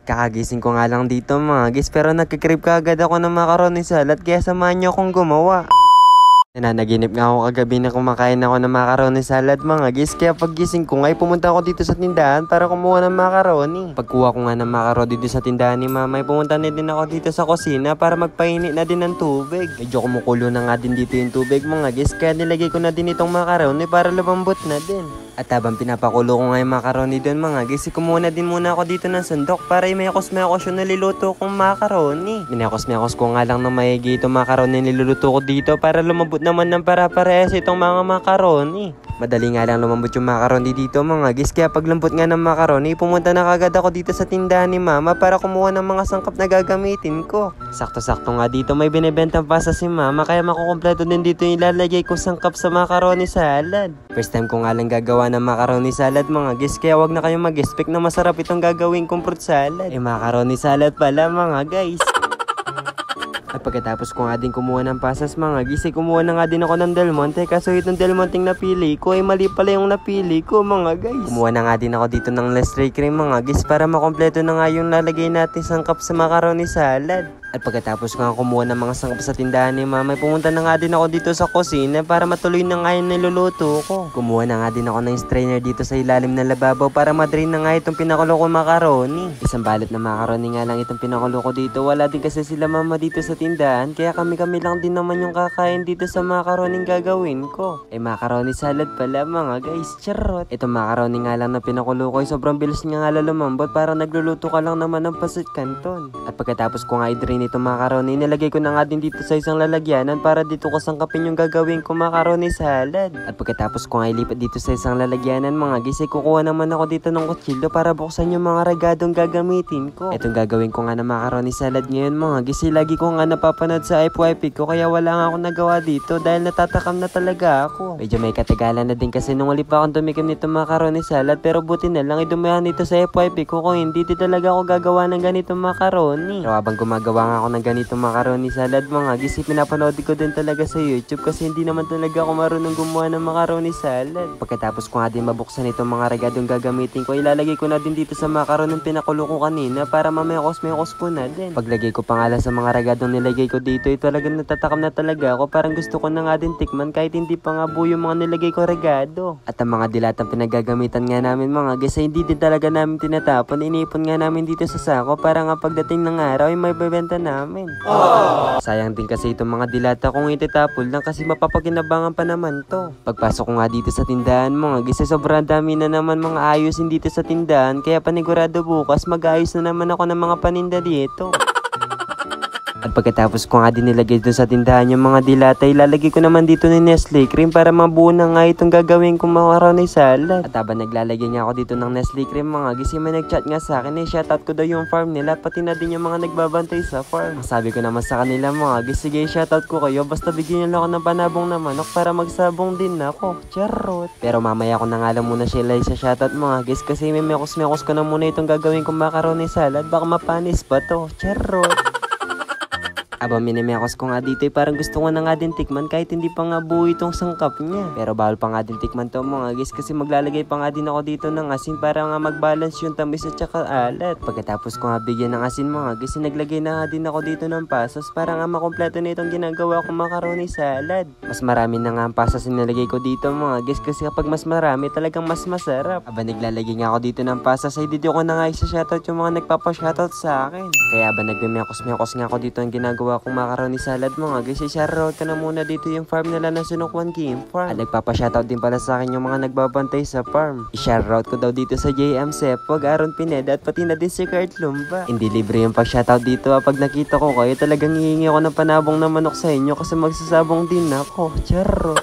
Kakagising ko nga lang dito mga guys, pero nagkikrib ka agad ako ng macaroni salad kaya samahan niyo akong gumawa. Nananaginip nga ako kagabi na kumakain ako ng macaroni salad mga guys, kaya paggising ko ngay pumunta ako dito sa tindahan para kumuha ng macaroni. Pagkuha ko nga ng macaroni dito sa tindahan ni mama, pumunta na din ako dito sa kusina para magpainit na din ng tubig. Medyo kumukulo na nga din dito yung tubig mga guys, kaya nilagay ko na din itong macaroni para lumambot na din. At habang pinapakulo ko nga yung macaroni doon mga guys, kumuha na din muna ako dito ng sandok para mayakos yung niluluto kong macaroni. Minakos ko nga lang ng maigi itong macaroni niluluto ko dito para lumambot naman ng para-parehas itong mga macaroni. Madali nga lang lumambot yung macaroni dito mga guys, kaya paglambot nga ng macaroni, pumunta na kagad ako dito sa tindahan ni mama para kumuha ng mga sangkap na gagamitin ko. Sakto-sakto nga dito may binibentang pasta si mama, kaya makukumpleto din dito yung ilalagay kong sangkap sa macaroni salad. First time ko nga lang gagawa ng macaroni salad mga guys, kaya wag na kayong mag-expect na masarap itong gagawin kong fruit salad. Macaroni salad pala mga guys. At pagkatapos ko nga din kumuha ng pasas mga guys, kumuha na nga din ako ng Del Monte, kaso itong Del Monte napili ko ay mali pala yung napili ko mga guys. Kumuha na nga din ako dito ng Nestle cream mga guys para makompleto na nga yung lalagay natin sangkap sa macaroni salad. At pagkatapos ko nga kumuha ng mga sangkap sa tindahan ni mama, pumunta na nga din ako dito sa kusina para matuloy na nga yung niluluto ko. Kumuha na nga din ako ng strainer dito sa ilalim ng lababaw para madrain na nga itong pinakulo ko macaroni. Isang balat na macaroni nga lang itong pinakulo ko dito. Wala din kasi sila mama dito sa tindahan, kaya kami lang din naman yung kakain dito sa macaroni gagawin ko. Macaroni salad pala mga guys, charot. Itong macaroni nga lang na pinakulo ko ay sobrang bilis nga lumambot, para nagluluto ka lang naman ng pasit canton. At pagkatapos ko nga i-drain itong macaroni, nilagay ko na nga din dito sa isang lalagyanan para dito ko sangkapin yung gagawin ko macaroni salad. At pagkatapos ko nga ilipat dito sa isang lalagyanan mga guys, kukuha naman ako dito ng kutsilyo para buksan yung mga regadong gagamitin ko. Itong gagawin ko nga na macaroni salad ngayon mga guys, lagi ko nga napapanood sa FYP ko, kaya wala nga akong nagawa dito dahil natatakam na talaga ako. Medyo may katagalan na din kasi nung uli pa akong tumikim nito macaroni salad, pero buti na lang idumayan dito sa FYP ko, kung hindi talaga ako gagawa ng ganitong macaroni. Pero habang gumagawa nga ako ng ganitong macaroni salad mga guys, pinapanood ko din talaga sa YouTube kasi hindi naman talaga ako marunong gumawa ng macaroni salad. Pagkatapos ko nga din mabuksan itong mga regadong gagamitin ko, ilalagay ko na din dito sa macaroni yung pinakulo ko kanina para mamayakos ko na din. Paglagay ko pa nga lang sa mga regadong nilagay ko dito, talagang natatakam na talaga ako, parang gusto ko na nga din tikman kahit hindi pa nga buo yung mga nilagay ko regado. At ang mga dilatang pinagagamitan nga namin mga guys ay hindi din talaga namin tinatapon, inipon nga namin dito sa sako para nga pagdating ng araw ay may bebenta namin. Sayang din kasi itong mga dilata kung ititapon lang kasi mapapakinabangan pa naman to. Pagpasok ko nga dito sa tindahan mga guys, sobrang dami na naman mga ayusin dito sa tindahan, kaya panigurado bukas mag-ayos na naman ako ng mga paninda dito. At pagkatapos ko nga din nilagay doon sa tindahan yung mga dilata, ilalagay ko naman dito ng Nestle cream para mabuo na nga itong gagawin kong macaroni salad. At habang naglalagay nga ako dito ng Nestle cream mga guys, may nagchat nga sa akin, shoutout ko daw yung farm nila, pati na din yung mga nagbabantay sa farm. Sabi ko naman sa kanila mga guys, sige shoutout ko kayo, basta bigyan nyo lang ako ng panabong na manok para magsabong din ako. Charot. Pero mamaya ko na nga lang muna sila sa shoutout mga guys, kasi may mekos ko na muna itong gagawin kong macaroni salad, baka mapanis pa to. Charot. Aba minimekos ko nga dito parang gusto ko na nga din tikman kahit hindi pa nga buo itong sangkap niya. Pero bawal pa nga din tikman to mga guys kasi maglalagay pa nga din ako dito ng asin para nga mag-balance yung tamis at saka alat. Pagkatapos ko nga bigyan ng asin mga guys, naglagay na nga din ako dito ng pasas para nga makompleto na itong ginagawa kong macaroni salad. Mas marami na nga ang pasas na nilagay ko dito mga guys kasi kapag mas marami talagang mas masarap. Aba naglalagay nga ako dito ng pasas ay dito ko na nga isa-shoutout yung mga nagpapa-shoutout sa akin. Kaya ba nagmimekos-mekos nga ako dito ang ginagawa kung macaroni salad mga guys, i-shoutout ko na muna dito yung farm nila na Sinukwan Game Farm. At nagpapa-shoutout din pala sa akin yung mga nagbabantay sa farm. I-shoutout ko daw dito sa JM Sepog, Aaron Pineda at pati na din si Kurt Lumba. Hindi libre yung pag-shoutout dito. Pag nakita ko kayo talagang hihingi ako ng panabong na manok sa inyo kasi magsasabong din ako. Charot.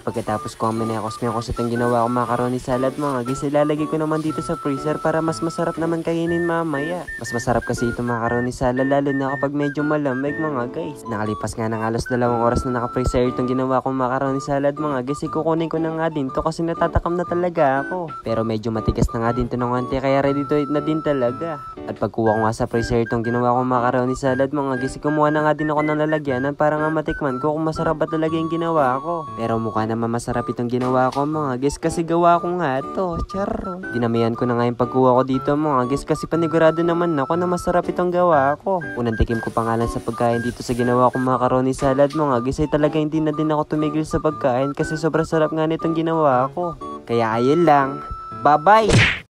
Pagkatapos ko ang minekos itong ginawa kong macaroni salad mga guys, ilalagay ko naman dito sa freezer para mas masarap naman kainin mamaya. Mas masarap kasi itong macaroni salad lalo na kapag medyo malamig mga guys. Nakalipas nga ng halos 2 oras na naka-freezer itong ginawa kong macaroni salad mga guys, kukunin ko na nga din to kasi natatakam na talaga ako. Pero medyo matigas na nga din to ng konti kaya ready to eat na din talaga. At pagkuha ko nga sa freezer itong ginawa kong macaroni salad mga guys, kumuha na nga din ako ng lalagyanan para nga matikman ko kung masarap ba talaga yung ginawa ko. Pero mukha naman masarap itong ginawa ko mga guys kasi gawa ko nga to. Charo. Dinamihan ko na nga yung pagkuha ko dito mga guys kasi panigurado naman ako na masarap itong gawa ko. Unang tikim ko pa nga lang sa pagkain dito sa ginawa kong macaroni salad mga guys ay talaga hindi na din ako tumigil sa pagkain kasi sobrang sarap nga nitong ginawa ko. Kaya ayun lang. Bye-bye!